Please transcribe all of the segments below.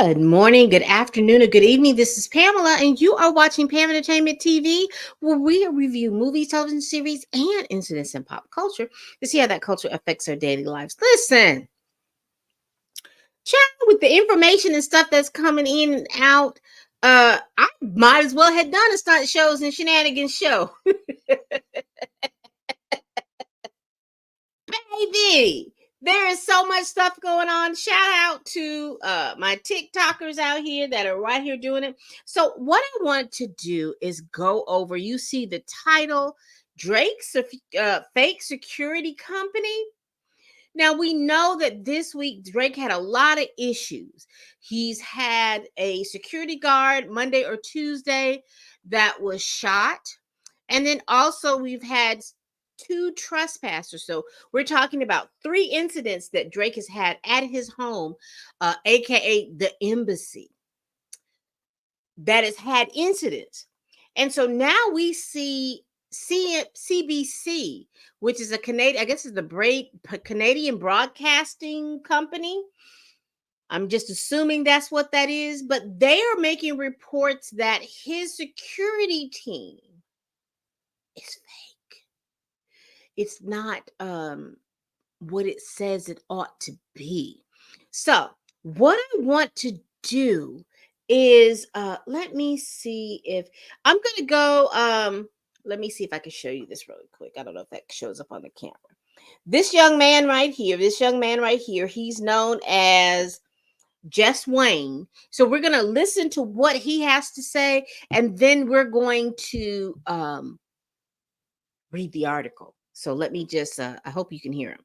Good morning, good afternoon, or good evening. This is Pamela, and you are watching Pam Entertainment TV, where we review movies, television series, and incidents in pop culture to see how that culture affects our daily lives. Listen, chat with the information and stuff that's coming in and out. I might as well have done a stunt shows and shenanigans show, baby. There is so much stuff going on. Shout out to my TikTokers out here that are right here doing it. So, what I want to do is go over. You see the title, Drake's fake security company. Now we know that this week Drake had a lot of issues. He's had a security guard Monday or Tuesday that was shot. And then also we've had two trespassers. So we're talking about three incidents that Drake has had at his home, aka the embassy, that has had incidents. And so now we see CBC, which is a Canadian, I guess it's the Canadian broadcasting company. I'm just assuming that's what that is, but they are making reports that his security team is fake. It's not what it says it ought to be. So, what I want to do is let me see if I'm going to go let me see if I can show you this really quick. I don't know if that shows up on the camera. This young man right here, he's known as Jess Wayne. So we're going to listen to what he has to say, and then we're going to read the article. So let me just, I hope you can hear him.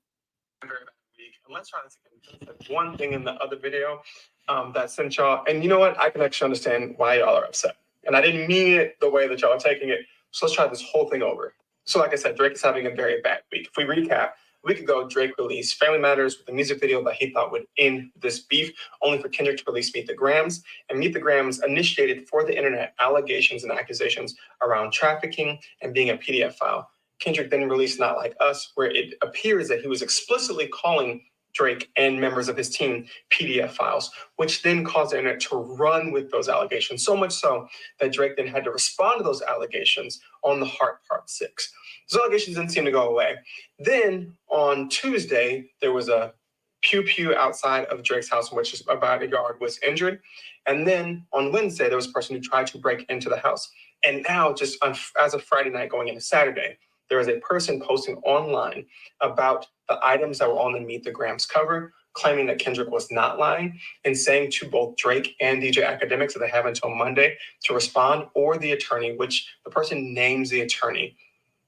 Very bad week. And let's try to take one thing in the other video that sent y'all. And you know what? I can actually understand why y'all are upset. And I didn't mean it the way that y'all are taking it. So let's try this whole thing over. So like I said, Drake is having a very bad week. If we recap, a week ago, Drake released Family Matters with a music video that he thought would end this beef, only for Kendrick to release Meet the Grams. And Meet the Grams initiated for the internet allegations and accusations around trafficking and being a PDF file. Kendrick then released Not Like Us, where it appears that he was explicitly calling Drake and members of his team PDF files, which then caused the internet to run with those allegations, so much so that Drake then had to respond to those allegations on the Heart Part 6. Those allegations didn't seem to go away. Then on Tuesday, there was a pew-pew outside of Drake's house in which a bodyguard was injured. And then on Wednesday, there was a person who tried to break into the house. And now, just as of Friday night going into Saturday, there is a person posting online about the items that were on the Meet the Grams cover, claiming that Kendrick was not lying, and saying to both Drake and DJ Academics that they have until Monday to respond, or the attorney, which the person names the attorney,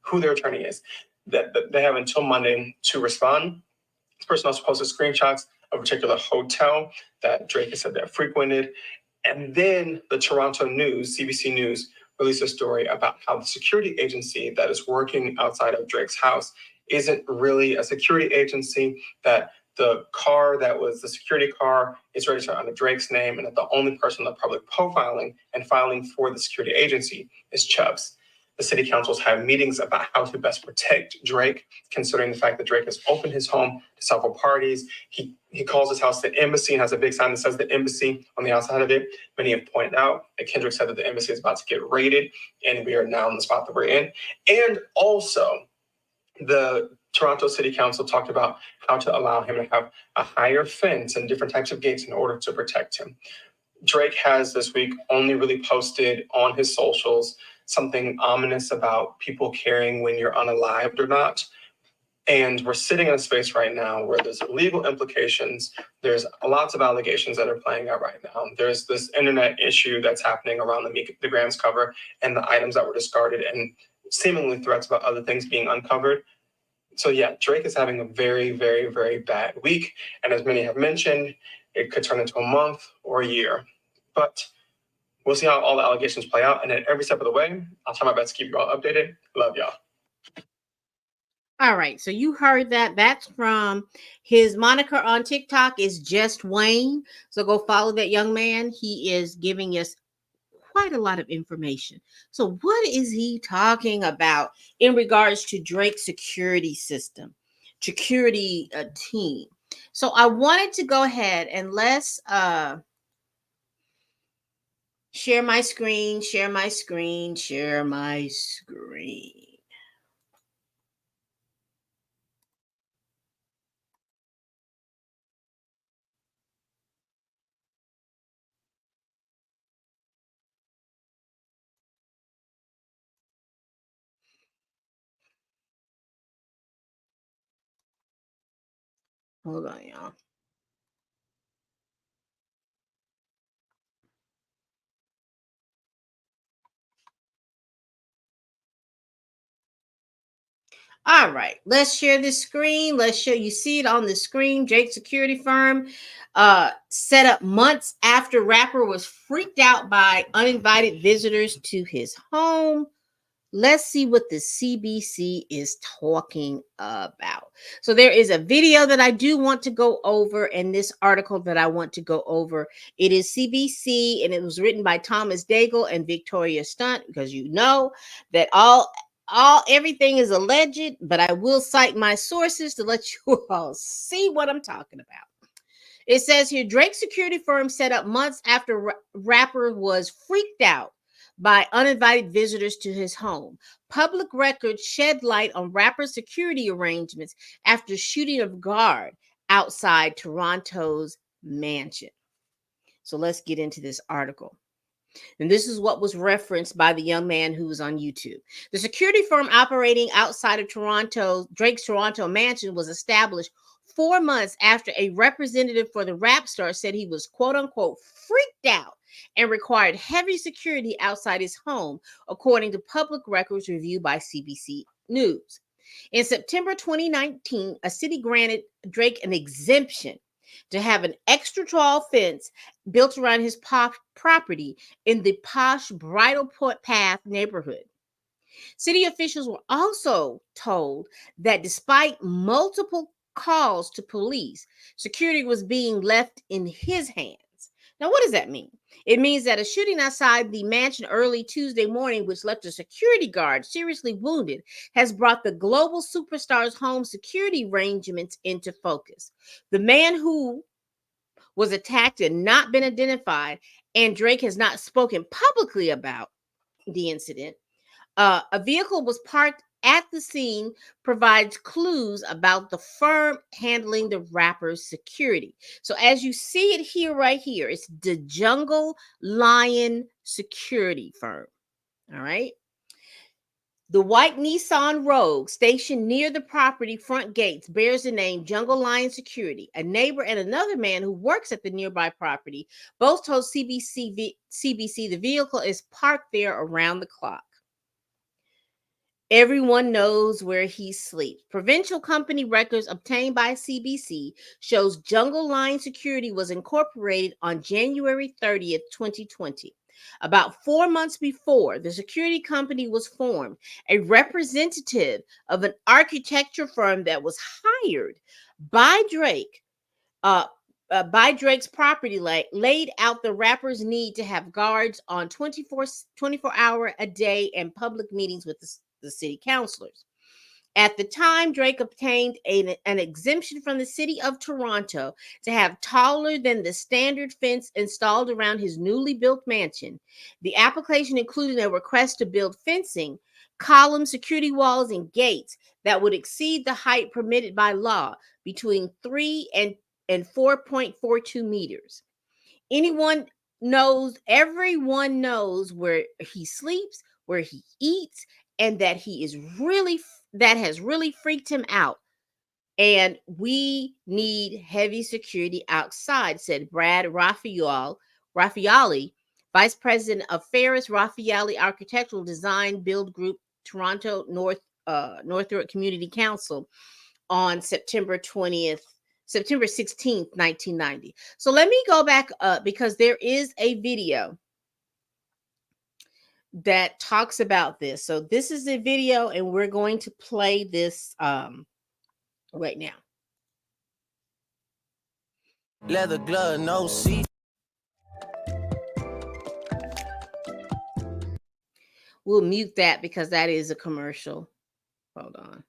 who their attorney is, that they have until Monday to respond. This person also posted screenshots of a particular hotel that Drake has said that frequented. And then the Toronto News, CBC News, released a story about how the security agency that is working outside of Drake's house isn't really a security agency, that the car that was the security car is registered under Drake's name, and that the only person in the public profiling and filing for the security agency is Chubbs. The city councils have meetings about how to best protect Drake, considering the fact that Drake has opened his home to several parties. He calls his house the embassy and has a big sign that says the embassy on the outside of it. Many have pointed out that Kendrick said that the embassy is about to get raided, and we are now in the spot that we're in. And also, the Toronto City Council talked about how to allow him to have a higher fence and different types of gates in order to protect him. Drake has this week only really posted on his socials something ominous about people caring when you're unalived or not. And we're sitting in a space right now where there's legal implications. There's lots of allegations that are playing out right now. There's this internet issue that's happening around the Grams cover and the items that were discarded, and seemingly threats about other things being uncovered. So yeah, Drake is having a very, very, very bad week. And as many have mentioned, it could turn into a month or a year. But we'll see how all the allegations play out. And then every step of the way, I'll try my best to keep you all updated. Love y'all. All right, so you heard that. That's from his moniker on TikTok is Just Wayne. So go follow that young man. He is giving us quite a lot of information. So what is he talking about in regards to Drake's security system, security team? So I wanted to go ahead and let's Share my screen, share my screen, share my screen. Hold on, y'all. All right, let's share this screen. Let's show you see it on the screen. Drake security firm set up months after rapper was freaked out by uninvited visitors to his home. Let's see what the CBC is talking about. So there is a video that I do want to go over, and this article that I want to go over. It is CBC, and it was written by Thomas Daigle and Victoria Stunt, because you know that everything is alleged, but I will cite my sources to let you all see what I'm talking about. It says here, Drake's security firm set up months after rapper was freaked out by uninvited visitors to his home. Public records shed light on rapper's security arrangements after shooting of guard outside Toronto's mansion. So let's get into this article. And this is what was referenced by the young man who was on YouTube. The security firm operating outside of Drake's Toronto mansion was established 4 months after a representative for the rap star said he was, quote unquote, freaked out and required heavy security outside his home, according to public records reviewed by CBC News. In September 2019, a city granted Drake an exemption to have an extra tall fence built around his property in the posh Bridle Path neighborhood. City officials were also told that despite multiple calls to police, security was being left in his hands. Now, what does that mean? It means that a shooting outside the mansion early Tuesday morning, which left a security guard seriously wounded, has brought the global superstar's home security arrangements into focus. The man who was attacked and not been identified, and Drake has not spoken publicly about the incident. A vehicle was parked at the scene, provides clues about the firm handling the rapper's security. So as you see it here, right here, it's the Jungle Lion security firm. All right. The white Nissan Rogue stationed near the property front gates bears the name Jungle Lion Security. A neighbor and another man who works at the nearby property both told CBC the vehicle is parked there around the clock. Everyone knows where he sleeps. Provincial company records obtained by CBC shows Jungle Line Security was incorporated on January 30th, 2020. About 4 months before the security company was formed, a representative of an architecture firm that was hired by Drake by Drake's property laid out the rapper's need to have guards on 24 hour a day and public meetings with the city councilors. At the time, Drake obtained an exemption from the city of Toronto to have taller than the standard fence installed around his newly built mansion. The application included a request to build fencing, columns, security walls, and gates that would exceed the height permitted by law, between 3 and 4.42 meters. Everyone knows where he sleeps, where he eats, and that that has really freaked him out. And we need heavy security outside, said Brad Raffaelli, Vice President of Ferris Raffaelli Architectural Design Build Group, Toronto Northwood Community Council, on September 16th, 1990. So let me go back up, because there is a video that talks about this. So this is the video, and we're going to play this right now. Leather glove, no seat. We'll mute that because that is a commercial. Hold on.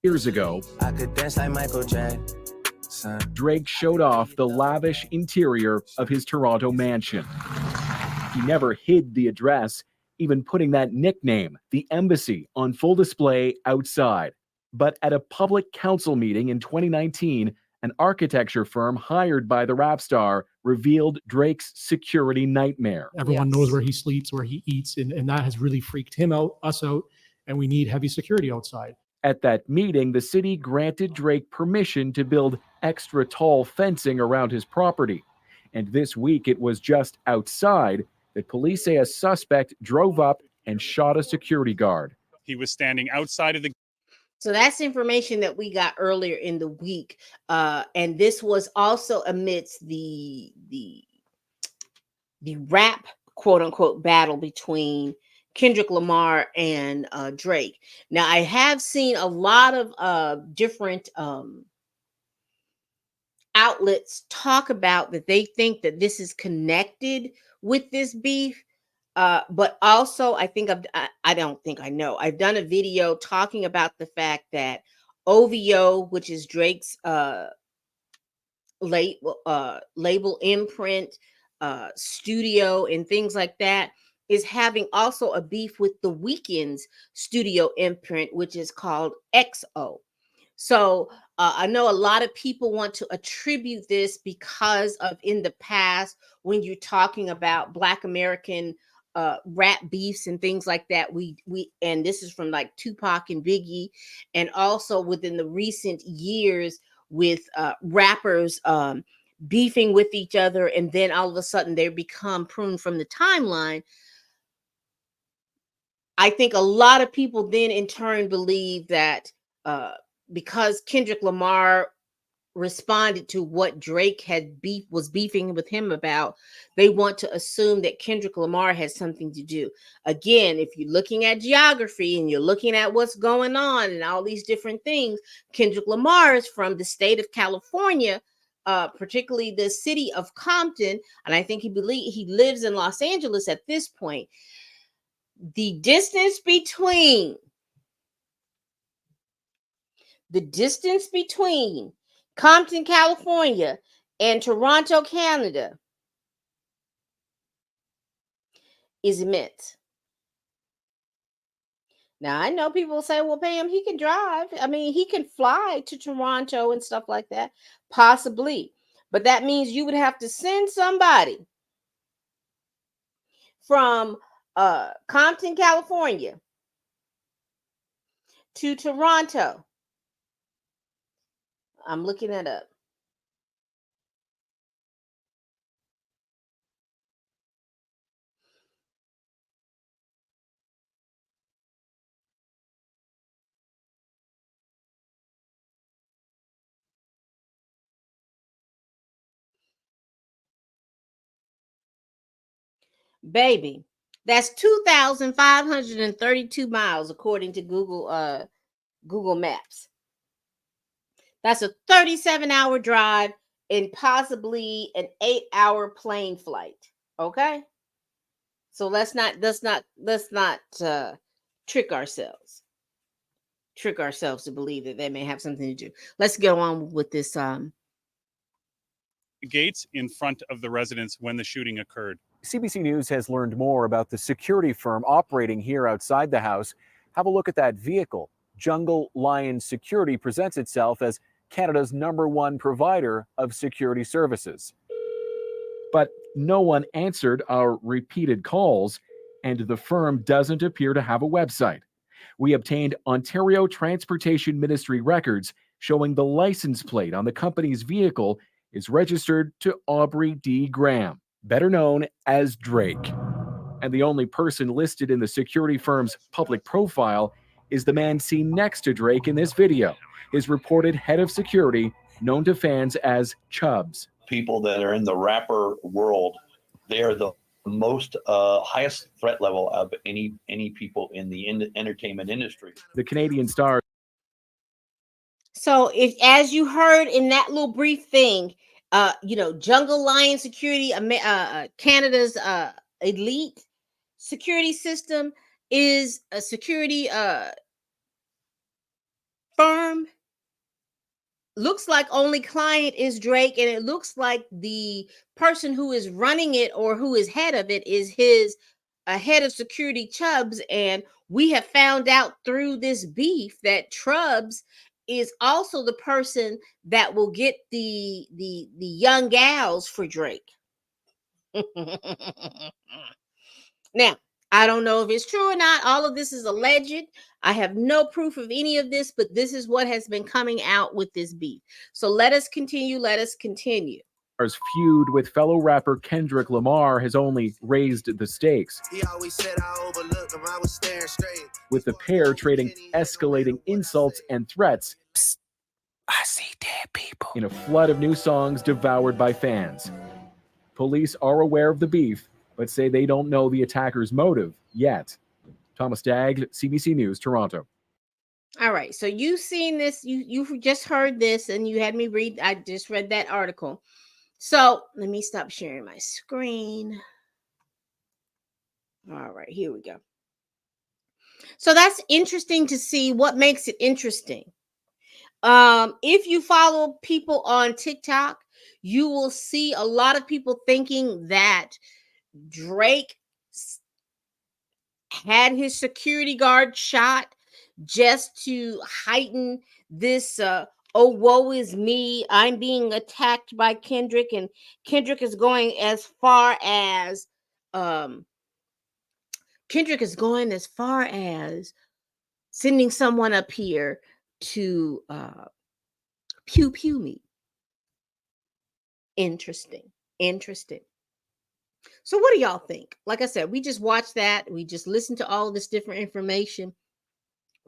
Years ago, I could dance like Michael Jackson. Drake showed off the lavish interior of his Toronto mansion. He never hid the address, even putting that nickname, the embassy, on full display outside. But at a public council meeting in 2019, an architecture firm hired by the rap star revealed Drake's security nightmare. Everyone knows where he sleeps, where he eats, and that has really freaked him out, us out, and we need heavy security outside. At that meeting, the city granted Drake permission to build extra tall fencing around his property. And this week, it was just outside that police say a suspect drove up and shot a security guard. He was standing outside of the. So that's information that we got earlier in the week. And this was also amidst the rap, quote unquote, battle between Kendrick Lamar and Drake. Now, I have seen a lot of different outlets talk about that they think that this is connected with this beef. But also, I don't think I know. I've done a video talking about the fact that OVO, which is Drake's label imprint, studio, and things like that, is having also a beef with The Weeknd's studio imprint, which is called XO. So I know a lot of people want to attribute this because of in the past when you're talking about Black American rap beefs and things like that. We and this is from like Tupac and Biggie, and also within the recent years with rappers beefing with each other, and then all of a sudden they become pruned from the timeline. I think a lot of people then in turn believe that because Kendrick Lamar responded to what Drake was beefing with him about, they want to assume that Kendrick Lamar has something to do. Again, if you're looking at geography and you're looking at what's going on and all these different things, Kendrick Lamar is from the state of California, particularly the city of Compton, and I think he lives in Los Angeles at this point. The distance between Compton, California, and Toronto, Canada is immense. Now, I know people say, well, Pam, he can drive. I mean, he can fly to Toronto and stuff like that, possibly. But that means you would have to send somebody from Compton, California to Toronto. I'm looking it up. Baby, that's 2,532 miles according to Google Maps. That's a 37-hour drive and possibly an 8-hour plane flight. Okay, so let's not trick ourselves to believe that they may have something to do. Let's go on with this. Gates in front of the residence when the shooting occurred. CBC News has learned more about the security firm operating here outside the house. Have a look at that vehicle. Jungle Lion Security presents itself as Canada's #1 provider of security services. But no one answered our repeated calls, and the firm doesn't appear to have a website. We obtained Ontario Transportation Ministry records showing the license plate on the company's vehicle is registered to Aubrey D. Graham, better known as Drake. And the only person listed in the security firm's public profile is the man seen next to Drake in this video, his reported head of security, known to fans as Chubbs. People that are in the rapper world, they are the most highest threat level of any people in the entertainment industry. The Canadian star. So if, as you heard in that little brief thing, Jungle Lion Security, Canada's elite security system, is a security firm looks like only client is Drake, and it looks like the person who is running it or who is head of it is his head of security, Chubbs. And we have found out through this beef that Chubbs is also the person that will get the young gals for Drake. Now, I don't know if it's true or not. All of this is alleged. I have no proof of any of this, but this is what has been coming out with this beef. So let us continue. Let us continue. Lamar's feud with fellow rapper Kendrick Lamar has only raised the stakes, He always said I overlooked him, I was staring straight. with the pair trading escalating insults and threats I see dead people. in a flood of new songs devoured by fans. Police are aware of the beef, but say they don't know the attacker's motive yet. Thomas Dagg, CBC News, Toronto. All right. So you've seen this. You just heard this, and you had me read. I just read that article. So let me stop sharing my screen. All right, here we go. So that's interesting to see. What makes it interesting? If you follow people on TikTok, you will see a lot of people thinking that Drake had his security guard shot just to heighten this oh woe is me, I'm being attacked by Kendrick. And Kendrick is going as far as sending someone up here to pew pew me. Interesting. So what do y'all think? Like I said, we just watched that. We just listened to all of this different information.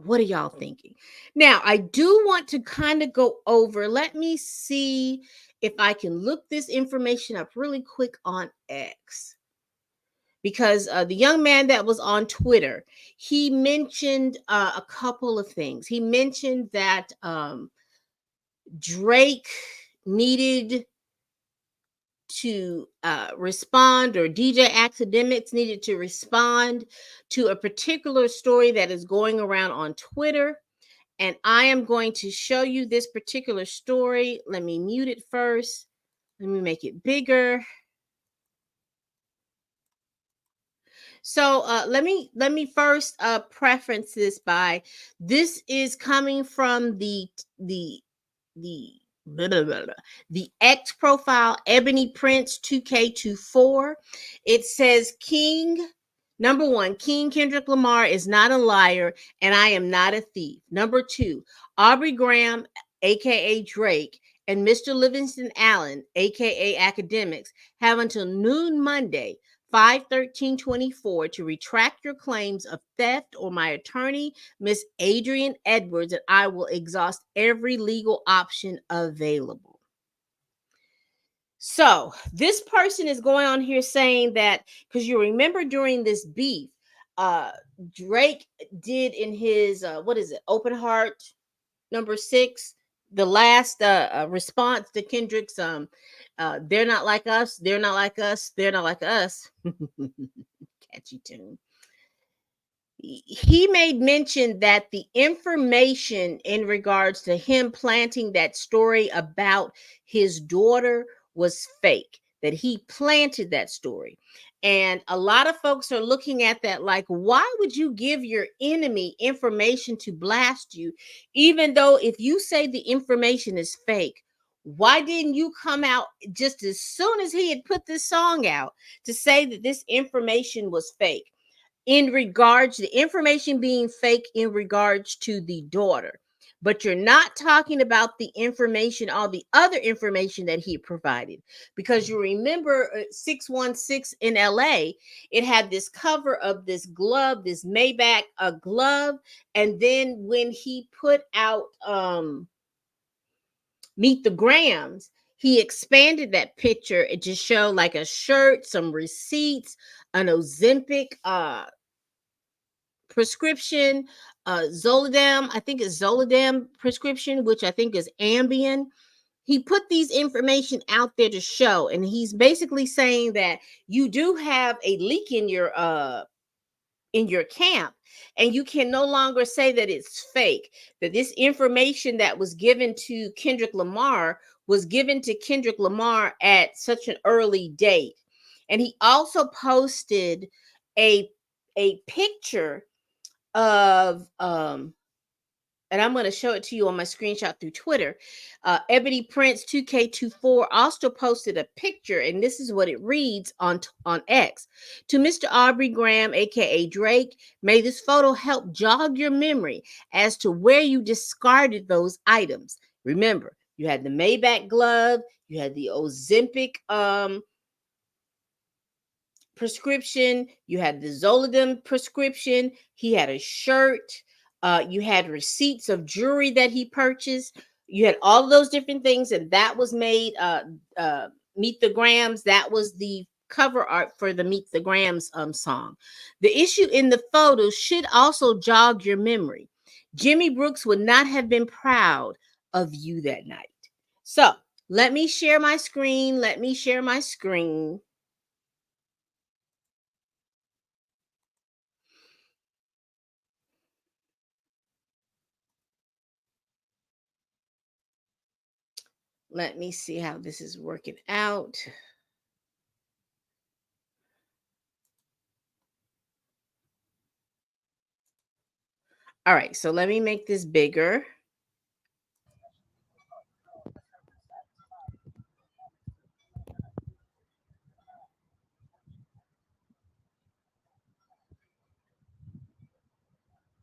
What are y'all thinking? Now, I do want to kind of go over. Let me see if I can look this information up really quick on X. Because the young man that was on Twitter, he mentioned a couple of things. He mentioned that Drake needed to respond, or DJ Academics needed to respond to a particular story that is going around on Twitter. And I am going to show you this particular story. Let me mute it first. Let me make it bigger. So let me first preference this by, this is coming from the blah, blah, blah, blah, the X profile, Ebony Prince 2K24. It says number one, King Kendrick Lamar is not a liar, and I am not a thief. Number two, Aubrey Graham, aka Drake, and Mr. Livingston Allen, aka Academics, have until noon Monday, 5/13/24, to retract your claims of theft, or my attorney, Miss Adrienne Edwards, and I will exhaust every legal option available. So this person is going on here saying that, because you remember during this beef, Drake did in his Open Heart number 6, the last response to Kendrick's they're not like us, they're not like us, they're not like us. Catchy tune. He made mention that the information in regards to him planting that story about his daughter was fake, that he planted that story. And a lot of folks are looking at that like, why would you give your enemy information to blast you? Even though if you say the information is fake, why didn't you come out just as soon as he had put this song out to say that this information was fake? In regards to the information being fake in regards to the daughter, but you're not talking about the information, all the other information that he provided. Because you remember 616 in LA, it had this cover of this glove, this Maybach glove. And then when he put out Meet the Grams, he expanded that picture. It just showed like a shirt, some receipts, an Ozempic prescription, Zolidem, I think it's Zolidem prescription, which I think is Ambien. He put these information out there to show, and he's basically saying that you do have a leak in your in your camp, and you can no longer say that it's fake, that this information that was given to Kendrick Lamar was given to Kendrick Lamar at such an early date. And he also posted a picture of and I'm going to show it to you on my screenshot through Twitter. Ebony Prince 2K24 also posted a picture, and this is what it reads on X. To Mr. Aubrey Graham, aka Drake, may this photo help jog your memory as to where you discarded those items. Remember, you had the Maybach glove, you had the Ozempic prescription, you had the Zolidem prescription, he had a shirt, you had receipts of jewelry that he purchased, you had all of those different things, and that was made Meet the Grams. That was the cover art for the Meet the Grams song. The issue in the photo should also jog your memory. Jimmy Brooks would not have been proud of you that night. So let me share my screen. Let me see how this is working out. All right, so let me make this bigger.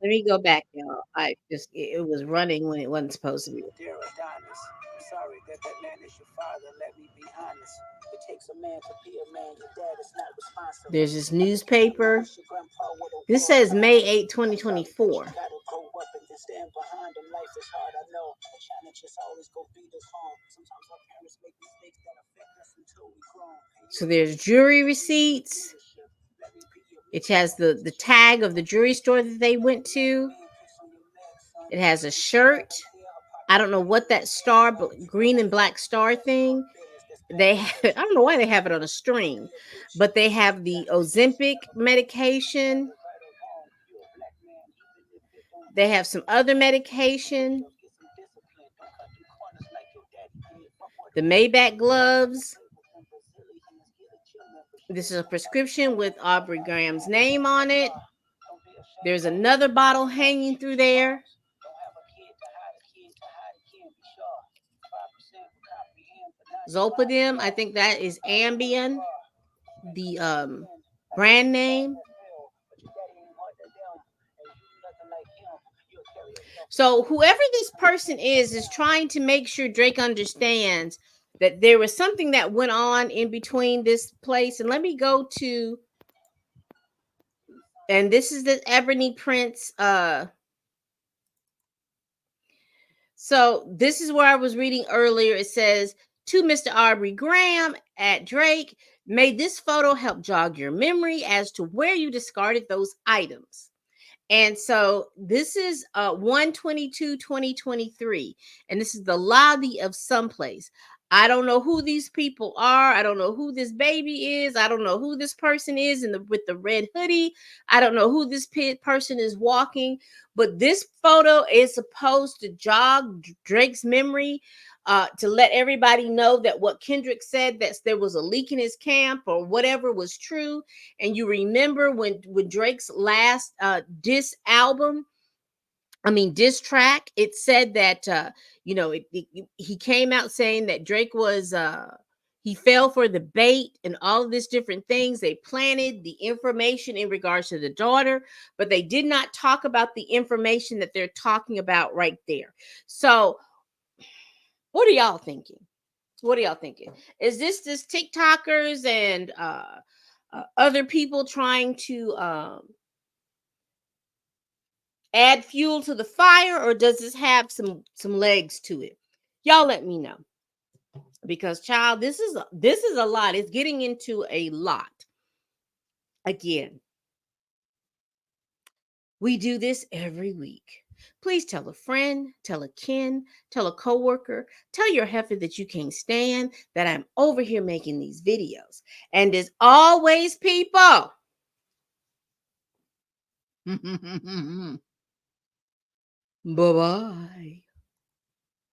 Let me go back, y'all. It was running when it wasn't supposed to be. Dear Adonis, I'm sorry that man is your father. Let me be honest. It takes a man to be a man. Your dad is not responsible. There's this newspaper. This says May 8, 2024. So there's jewelry receipts. It has the tag of the jewelry store that they went to. It has a shirt. I don't know what that star, but green and black star thing. I don't know why they have it on a string, but they have the Ozempic medication. They have some other medication. The Maybach gloves. This is a prescription with Aubrey Graham's name on it. There's another bottle hanging through there. Zolpidem, I think that is Ambien, the brand name. So whoever this person is trying to make sure Drake understands that there was something that went on in between this place. And let me go to, and this is the Ebony Prince. So this is where I was reading earlier. It says, to Mr. Aubrey Graham at Drake, may this photo help jog your memory as to where you discarded those items. And so this is 1/22/2023, and this is the lobby of someplace. I don't know who these people are. I don't know who this baby is. I don't know who this person is with the red hoodie. I don't know who this person is walking, but this photo is supposed to jog Drake's memory, to let everybody know that what Kendrick said, that there was a leak in his camp or whatever, was true. And you remember when Drake's last diss track, it said that he came out saying that Drake was he fell for the bait and all of these different things. They planted the information in regards to the daughter, but they did not talk about the information that they're talking about right there. So what are y'all thinking? Is this TikTokers and other people trying to add fuel to the fire, or does this have some legs to it? Y'all let me know, because child, this is a lot. It's getting into a lot. Again, we do this every week. Please tell a friend, tell a kin, tell a coworker, tell your heifer that you can't stand that I'm over here making these videos. And as always, people, Bye bye.